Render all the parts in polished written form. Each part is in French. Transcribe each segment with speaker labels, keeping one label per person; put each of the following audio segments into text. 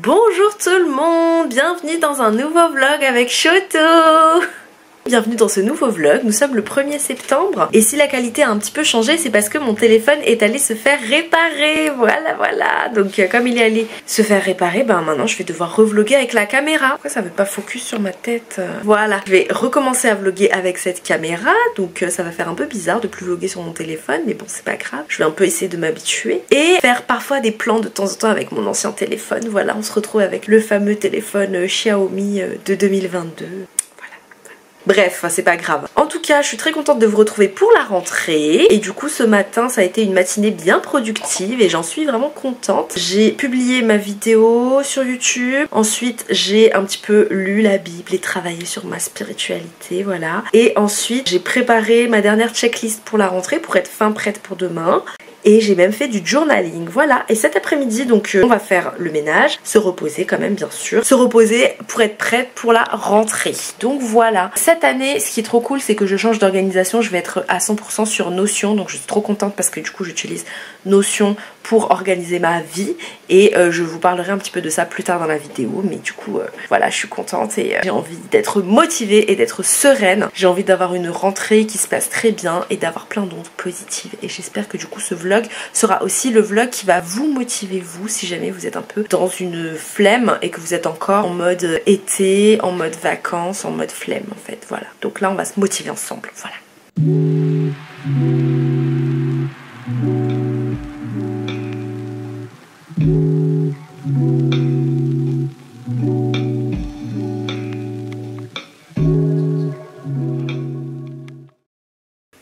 Speaker 1: Bonjour tout le monde, bienvenue dans un nouveau vlog avec Choto. Bienvenue dans ce nouveau vlog, nous sommes le 1er septembre et si la qualité a un petit peu changé c'est parce que mon téléphone est allé se faire réparer, voilà. Donc comme il est allé se faire réparer, maintenant je vais devoir revlogger avec la caméra. Pourquoi ça veut pas focus sur ma tête? Voilà, je vais recommencer à vlogger avec cette caméra, donc ça va faire un peu bizarre de plus vlogger sur mon téléphone, mais bon c'est pas grave, je vais un peu essayer de m'habituer et faire parfois des plans de temps en temps avec mon ancien téléphone. Voilà, on se retrouve avec le fameux téléphone Xiaomi de 2022. Bref, c'est pas grave. En tout cas, je suis très contente de vous retrouver pour la rentrée. Et du coup, ce matin, ça a été une matinée bien productive et j'en suis vraiment contente. J'ai publié ma vidéo sur YouTube. Ensuite, j'ai un petit peu lu la Bible et travaillé sur ma spiritualité, voilà. Et ensuite, j'ai préparé ma dernière checklist pour la rentrée pour être fin prête pour demain. Et j'ai même fait du journaling, voilà. Et cet après-midi, donc on va faire le ménage, se reposer quand même bien sûr, se reposer pour être prête pour la rentrée. Donc voilà. Cette année, ce qui est trop cool, c'est que je change d'organisation, je vais être à 100% sur Notion, donc je suis trop contente parce que du coup j'utilise Notion pour organiser ma vie et je vous parlerai un petit peu de ça plus tard dans la vidéo, mais du coup voilà, je suis contente et j'ai envie d'être motivée et d'être sereine. J'ai envie d'avoir une rentrée qui se passe très bien et d'avoir plein d'ondes positives et j'espère que du coup ce vlog sera aussi le vlog qui va vous motiver vous si jamais vous êtes un peu dans une flemme et que vous êtes encore en mode été, en mode vacances, en mode flemme en fait, voilà. Donc là on va se motiver ensemble, voilà.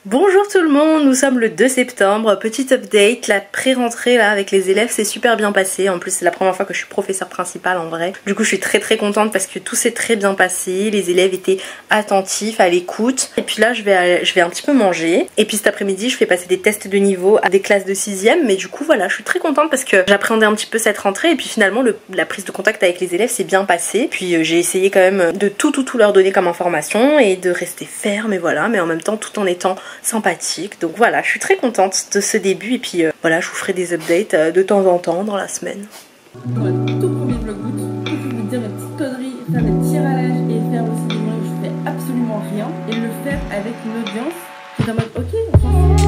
Speaker 1: Bonjour tout le monde, nous sommes le 2 septembre, petite update, la pré-rentrée là avec les élèves s'est super bien passé, en plus c'est la première fois que je suis professeure principale en vrai, du coup je suis très contente parce que tout s'est très bien passé, les élèves étaient attentifs, à l'écoute, et puis là je vais un petit peu manger, et puis cet après-midi je fais passer des tests de niveau à des classes de 6e, mais du coup voilà, je suis très contente parce que j'appréhendais un petit peu cette rentrée, et puis finalement la prise de contact avec les élèves s'est bien passée, puis j'ai essayé quand même de tout leur donner comme information, et de rester ferme, et voilà, mais en même temps tout en étant sympathique. Donc voilà, je suis très contente de ce début et puis voilà, je vous ferai des updates de temps en temps dans la semaine.
Speaker 2: Pour le tout premier vlog août, je vous dire mes petites conneries, faire des petits râlages et faire aussi des moments où je fais absolument rien et le faire avec une audience qui est en mode ok, on s'en fout.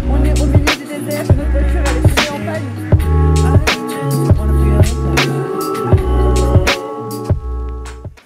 Speaker 2: On est au milieu du désert, notre voiture elle est tombée en panne.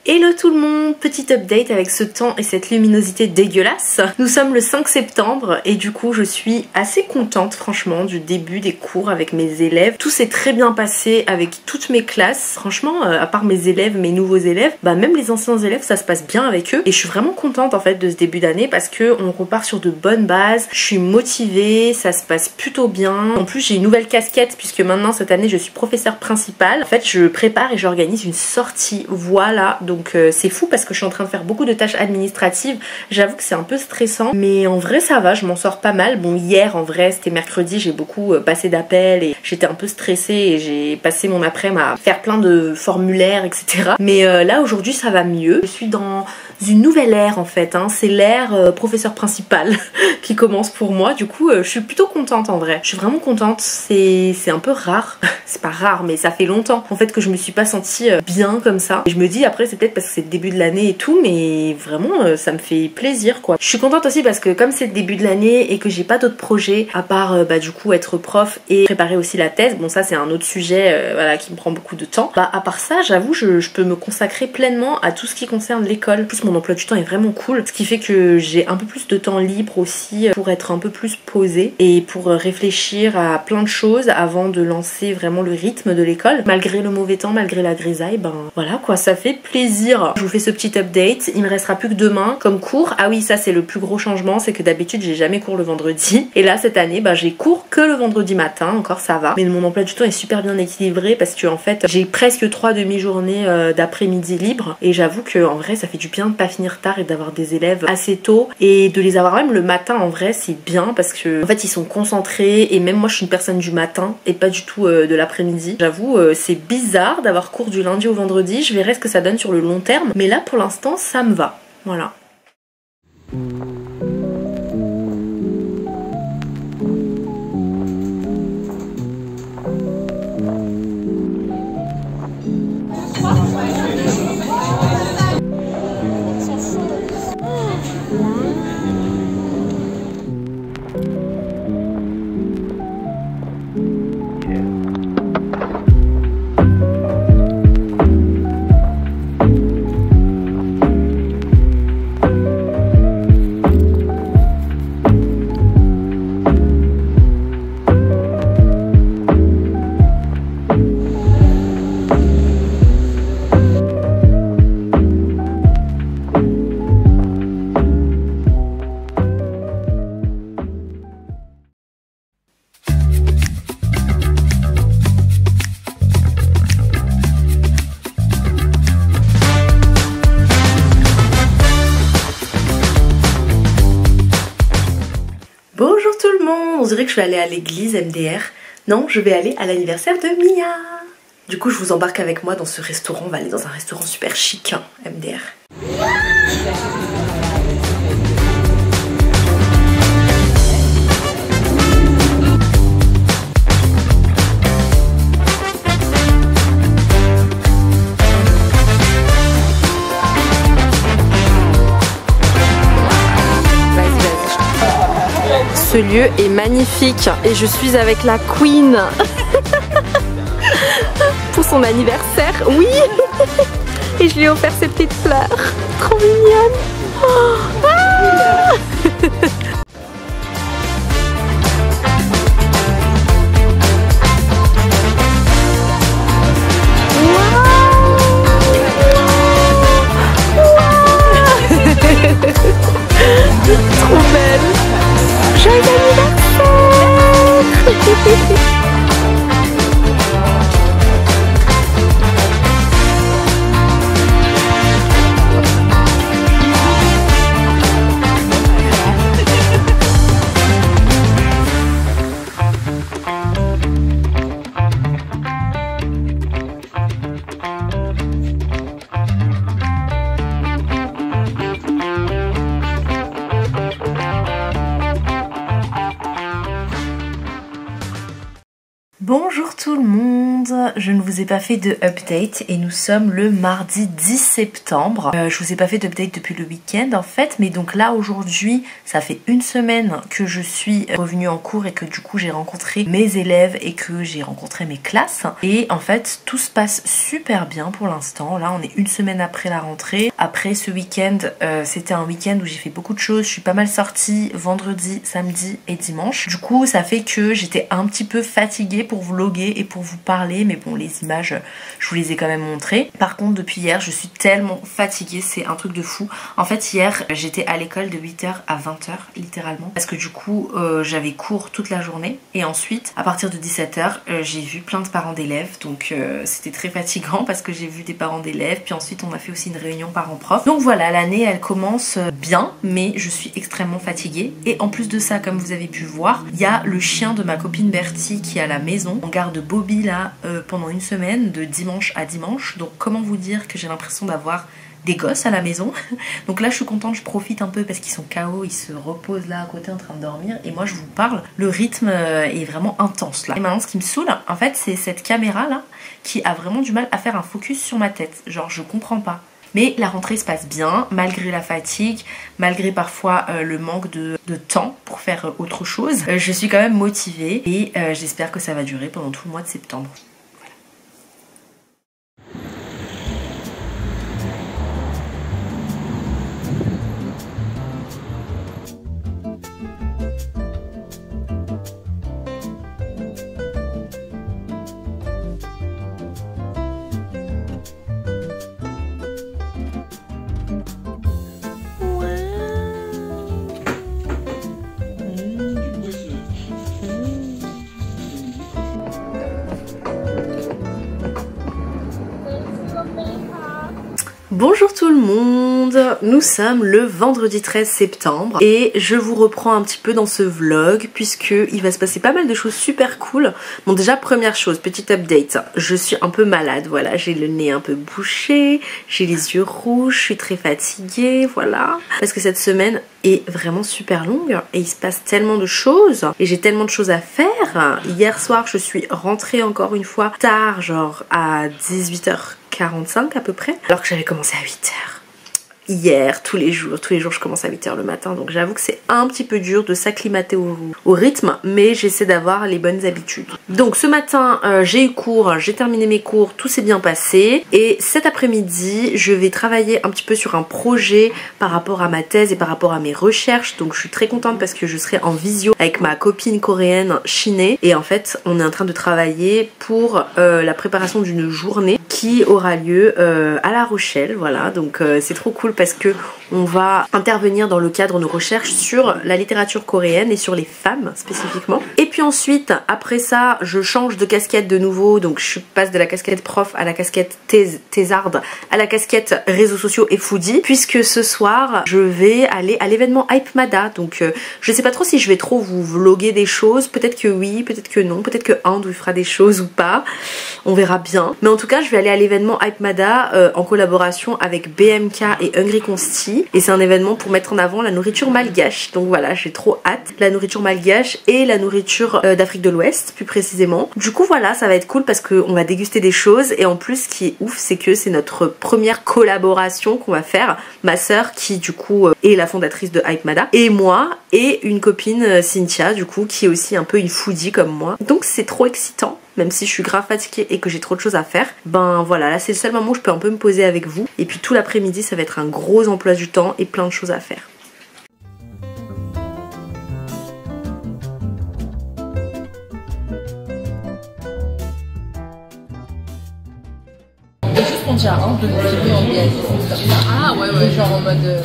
Speaker 1: Hello tout le monde, petite update avec ce temps et cette luminosité dégueulasse. Nous sommes le 5 septembre et du coup je suis assez contente franchement du début des cours avec mes élèves. Tout s'est très bien passé avec toutes mes classes. Franchement, à part mes élèves, mes nouveaux élèves, même les anciens élèves ça se passe bien avec eux. Et je suis vraiment contente en fait de ce début d'année parce que on repart sur de bonnes bases. Je suis motivée, ça se passe plutôt bien. En plus j'ai une nouvelle casquette puisque maintenant cette année je suis professeure principale. En fait je prépare et j'organise une sortie, voilà. Donc c'est fou parce que je suis en train de faire beaucoup de tâches administratives. J'avoue que c'est un peu stressant, mais en vrai ça va, je m'en sors pas mal. Bon, hier en vrai c'était mercredi, j'ai beaucoup passé d'appels et j'étais un peu stressée et j'ai passé mon après-midi à faire plein de formulaires, etc. Mais là aujourd'hui ça va mieux. Je suis dans une nouvelle ère en fait, hein. C'est l'ère professeur principal qui commence pour moi. Du coup je suis plutôt contente en vrai. Je suis vraiment contente, c'est un peu rare. C'est pas rare mais ça fait longtemps en fait que je me suis pas sentie bien comme ça. Et je me dis après c'est peut-être parce que c'est le début de l'année et tout, mais vraiment ça me fait plaisir quoi. Je suis contente aussi parce que comme c'est le début de l'année et que j'ai pas d'autres projets à part du coup être prof et préparer aussi la thèse, bon ça c'est un autre sujet voilà, qui me prend beaucoup de temps, à part ça j'avoue je peux me consacrer pleinement à tout ce qui concerne l'école. En plus mon emploi du temps est vraiment cool, ce qui fait que j'ai un peu plus de temps libre aussi pour être un peu plus posée et pour réfléchir à plein de choses avant de lancer vraiment le rythme de l'école. Malgré le mauvais temps, malgré la grisaille, voilà quoi, ça fait plaisir. dire, je vous fais ce petit update. Il me restera plus que demain comme cours. Ah oui, ça c'est le plus gros changement, c'est que d'habitude j'ai jamais cours le vendredi. Et là cette année, j'ai cours que le vendredi matin, encore ça va. Mais mon emploi du temps est super bien équilibré parce que en fait j'ai presque 3 demi-journées d'après-midi libre. Et j'avoue que en vrai ça fait du bien de pas finir tard et d'avoir des élèves assez tôt. Et de les avoir même le matin en vrai c'est bien parce que en fait ils sont concentrés. Et même moi je suis une personne du matin et pas du tout de l'après-midi. J'avoue c'est bizarre d'avoir cours du lundi au vendredi. Je verrai ce que ça donne sur le long terme. Mais là pour l'instant ça me va. Voilà. Bonjour tout le monde, on dirait que je vais aller à l'église MDR. Non, je vais aller à l'anniversaire de Mia. Du coup, je vous embarque avec moi dans ce restaurant. On va aller dans un restaurant super chic, hein, MDR. Ce lieu est magnifique et je suis avec la Queen pour son anniversaire, oui. Et je lui ai offert ces petites fleurs, trop mignonnes. Oh, ah. Trop belle. Joyeux anniversaire. Bonjour tout le monde, je ne vous ai pas fait de update et nous sommes le mardi 10 septembre. Je vous ai pas fait d'update depuis le week-end en fait, mais donc là aujourd'hui ça fait une semaine que je suis revenue en cours et que du coup j'ai rencontré mes élèves et que j'ai rencontré mes classes. Et en fait tout se passe super bien pour l'instant. Là on est une semaine après la rentrée. Après ce week-end, c'était un week-end où j'ai fait beaucoup de choses. Je suis pas mal sortie vendredi, samedi et dimanche. Du coup ça fait que j'étais un petit peu fatiguée pour vlogger et pour vous parler, mais bon les images je vous les ai quand même montrées. Par contre depuis hier je suis tellement fatiguée, c'est un truc de fou. En fait hier j'étais à l'école de 8h à 20h littéralement parce que du coup j'avais cours toute la journée et ensuite à partir de 17h j'ai vu plein de parents d'élèves, donc c'était très fatigant parce que j'ai vu des parents d'élèves, puis ensuite on a fait aussi une réunion parents-prof. Donc voilà, l'année elle commence bien mais je suis extrêmement fatiguée et en plus de ça, comme vous avez pu voir, il y a le chien de ma copine Bertie qui est à la maison. On garde Bobby là pendant une semaine de dimanche à dimanche, donc comment vous dire que j'ai l'impression d'avoir des gosses à la maison. Donc là je suis contente, je profite un peu parce qu'ils sont KO, ils se reposent là à côté en train de dormir et moi je vous parle, le rythme est vraiment intense là. Et maintenant ce qui me saoule en fait c'est cette caméra là qui a vraiment du mal à faire un focus sur ma tête, genre je comprends pas. Mais la rentrée se passe bien, malgré la fatigue, malgré parfois le manque de temps pour faire autre chose. Je suis quand même motivée et j'espère que ça va durer pendant tout le mois de septembre. Bonjour tout le monde, nous sommes le vendredi 13 septembre et je vous reprends un petit peu dans ce vlog puisque il va se passer pas mal de choses super cool. Bon déjà première chose, petit update, je suis un peu malade, voilà, j'ai le nez un peu bouché, j'ai les yeux rouges, je suis très fatiguée, voilà. Parce que cette semaine est vraiment super longue et il se passe tellement de choses et j'ai tellement de choses à faire. Hier soir je suis rentrée encore une fois tard, genre à 18h45 à peu près, alors que j'avais commencé à 8h. Hier, tous les jours je commence à 8h le matin, donc j'avoue que c'est un petit peu dur de s'acclimater au rythme, mais j'essaie d'avoir les bonnes habitudes. Donc ce matin j'ai eu cours, j'ai terminé mes cours, tout s'est bien passé et cet après-midi je vais travailler un petit peu sur un projet par rapport à ma thèse et par rapport à mes recherches, donc je suis très contente parce que je serai en visio avec ma copine coréenne Shiné et en fait on est en train de travailler pour la préparation d'une journée qui aura lieu à La Rochelle, voilà, donc c'est trop cool parce que on va intervenir dans le cadre de nos recherches sur la littérature coréenne et sur les femmes spécifiquement. Et puis ensuite, après ça, je change de casquette de nouveau, donc je passe de la casquette prof à la casquette thésarde, à la casquette réseaux sociaux et foodie, puisque ce soir, je vais aller à l'événement Hypemada, donc je sais pas trop si je vais trop vous vlogger des choses, peut-être que oui, peut-être que non, peut-être que Andrew fera des choses ou pas, on verra bien. Mais en tout cas, je vais aller à l'événement Hypemada en collaboration avec BMK et Hungry Consti et c'est un événement pour mettre en avant la nourriture malgache, donc voilà, j'ai trop hâte. La nourriture malgache et la nourriture d'Afrique de l'Ouest plus précisément. Du coup voilà, ça va être cool parce qu'on va déguster des choses et en plus ce qui est ouf c'est que c'est notre première collaboration qu'on va faire. Ma sœur qui du coup est la fondatrice de Hypemada et moi et une copine Cynthia du coup qui est aussi un peu une foodie comme moi, donc c'est trop excitant. Même si je suis grave fatiguée et que j'ai trop de choses à faire, ben voilà, là c'est le seul moment où je peux un peu me poser avec vous. Et puis tout l'après-midi ça va être un gros emploi du temps et plein de choses à faire.
Speaker 2: Juste qu'on tient un de filmer en biais. Ah ouais, genre en mode...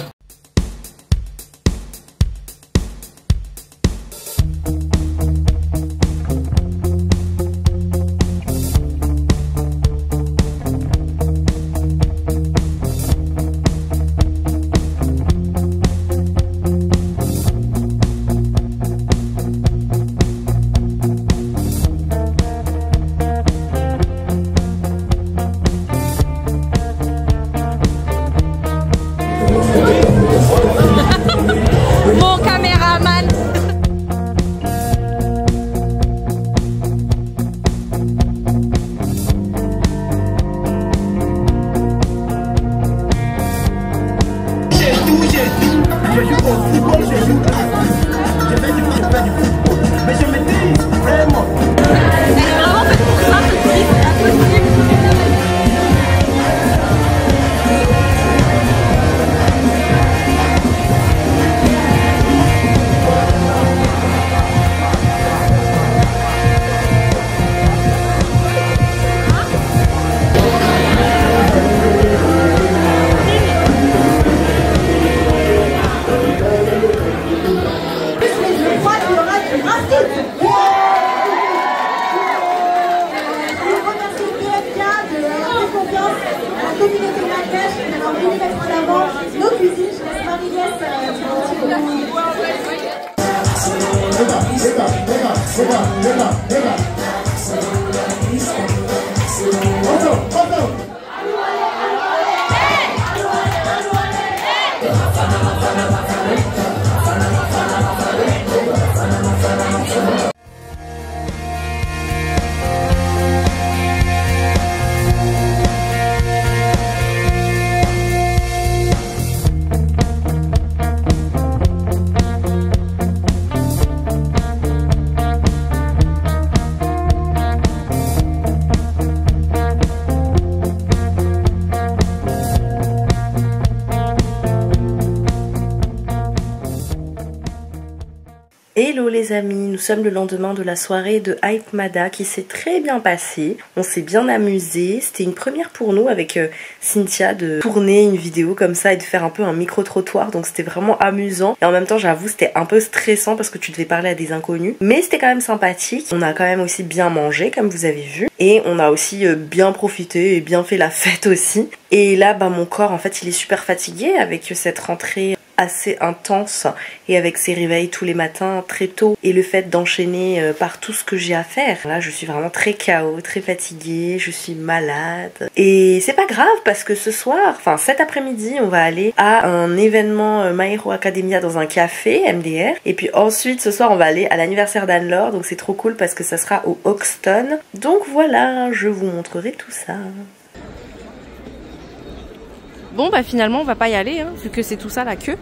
Speaker 3: Mon caméraman.
Speaker 1: Hello les amis, nous sommes le lendemain de la soirée de Hype Mada qui s'est très bien passée. On s'est bien amusé. C'était une première pour nous avec Cynthia de tourner une vidéo comme ça et de faire un peu un micro-trottoir. Donc c'était vraiment amusant. Et en même temps j'avoue c'était un peu stressant parce que tu devais parler à des inconnus. Mais c'était quand même sympathique. On a quand même aussi bien mangé comme vous avez vu. Et on a aussi bien profité et bien fait la fête aussi. Et là bah mon corps en fait il est super fatigué avec cette rentrée assez intense et avec ces réveils tous les matins très tôt et le fait d'enchaîner par tout ce que j'ai à faire. Là je suis vraiment très KO, très fatiguée, je suis malade et c'est pas grave parce que ce soir, enfin cet après-midi on va aller à un événement My Hero Academia dans un café MDR et puis ensuite ce soir on va aller à l'anniversaire d'Anne-Laure, donc c'est trop cool parce que ça sera au Hoxton. Donc voilà, je vous montrerai tout ça. Bon bah finalement on va pas y aller hein, vu que c'est tout ça la queue.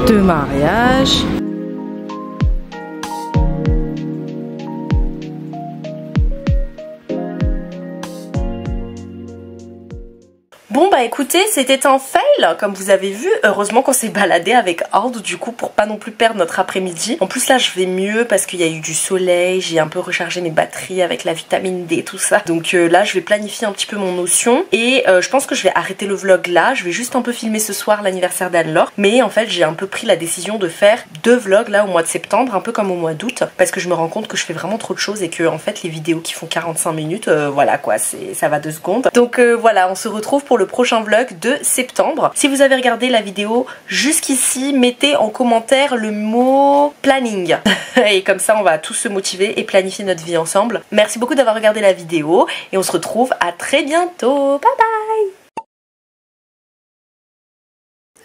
Speaker 1: De mariage. Bon bah écoutez, c'était un fail comme vous avez vu. Heureusement qu'on s'est baladé avec Ord du coup pour pas non plus perdre notre après-midi. En plus là je vais mieux parce qu'il y a eu du soleil, j'ai un peu rechargé mes batteries avec la vitamine D tout ça. Donc là je vais planifier un petit peu mon notion et je pense que je vais arrêter le vlog là. Je vais juste un peu filmer ce soir l'anniversaire d'Anne-Laure. Mais en fait j'ai un peu pris la décision de faire 2 vlogs là au mois de septembre, un peu comme au mois d'août, parce que je me rends compte que je fais vraiment trop de choses et que en fait les vidéos qui font 45 minutes, voilà quoi, ça va 2 secondes. Donc voilà, on se retrouve pour le prochain vlog de septembre. Si vous avez regardé la vidéo jusqu'ici, mettez en commentaire le mot planning et comme ça on va tous se motiver et planifier notre vie ensemble. Merci beaucoup d'avoir regardé la vidéo et on se retrouve à très bientôt. Bye bye.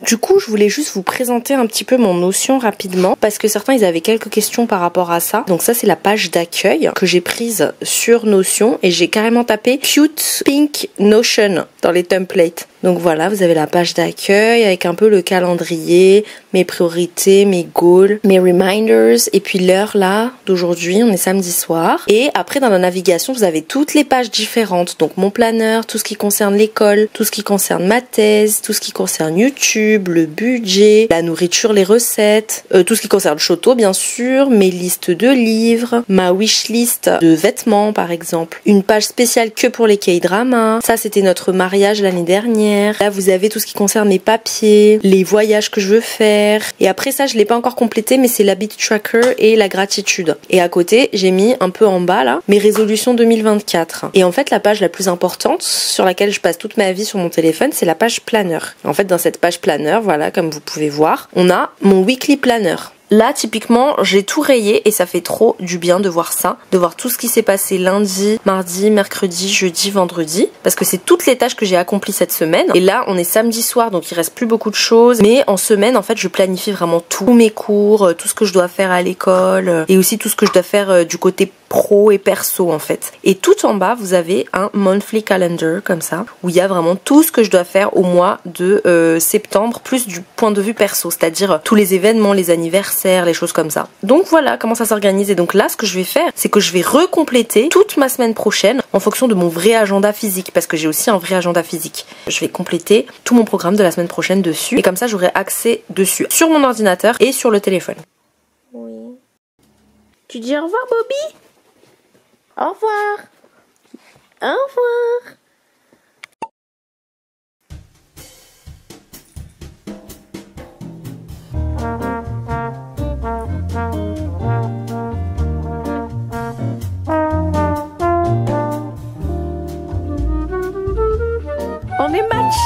Speaker 1: Du coup, je voulais juste vous présenter un petit peu mon notion rapidement parce que certains ils avaient quelques questions par rapport à ça. Donc ça c'est la page d'accueil que j'ai prise sur Notion et j'ai carrément tapé Cute Pink Notion dans les templates. Donc voilà, vous avez la page d'accueil avec un peu le calendrier, mes priorités, mes goals, mes reminders et puis l'heure là d'aujourd'hui, on est samedi soir. Et après dans la navigation, vous avez toutes les pages différentes. Donc mon planeur, tout ce qui concerne l'école, tout ce qui concerne ma thèse, tout ce qui concerne YouTube, le budget, la nourriture, les recettes, tout ce qui concerne Shoto bien sûr, mes listes de livres, ma wishlist de vêtements par exemple, une page spéciale que pour les K-dramas. Ça c'était notre mariage l'année dernière. Là vous avez tout ce qui concerne mes papiers, les voyages que je veux faire. Et après ça je l'ai pas encore complété mais c'est l'habit tracker et la gratitude. Et à côté j'ai mis un peu en bas là mes résolutions 2024. Et en fait la page la plus importante sur laquelle je passe toute ma vie sur mon téléphone c'est la page planner. En fait dans cette page planner, voilà comme vous pouvez voir, on a mon weekly planner. Là typiquement j'ai tout rayé et ça fait trop du bien de voir ça, de voir tout ce qui s'est passé lundi, mardi, mercredi, jeudi, vendredi, parce que c'est toutes les tâches que j'ai accomplies cette semaine. Et là on est samedi soir donc il reste plus beaucoup de choses, mais en semaine en fait je planifie vraiment tous mes cours, tout ce que je dois faire à l'école et aussi tout ce que je dois faire du côté pro et perso en fait. Et tout en bas vous avez un monthly calendar comme ça où il y a vraiment tout ce que je dois faire au mois de septembre plus du point de vue perso, c'est-à-dire tous les événements, les anniversaires, les choses comme ça. Donc voilà comment ça s'organise. Et donc là ce que je vais faire c'est que je vais recompléter toute ma semaine prochaine en fonction de mon vrai agenda physique parce que j'ai aussi un vrai agenda physique. Je vais compléter tout mon programme de la semaine prochaine dessus et comme ça j'aurai accès dessus sur mon ordinateur et sur le téléphone. Oui. Tu dis au revoir Bobby? Au revoir. Au revoir. On est match.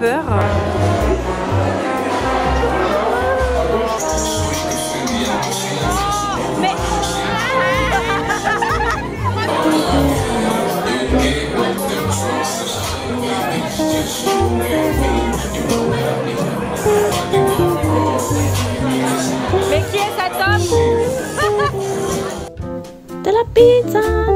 Speaker 1: peur. Mais... Mais qui est cet homme? De la pizza!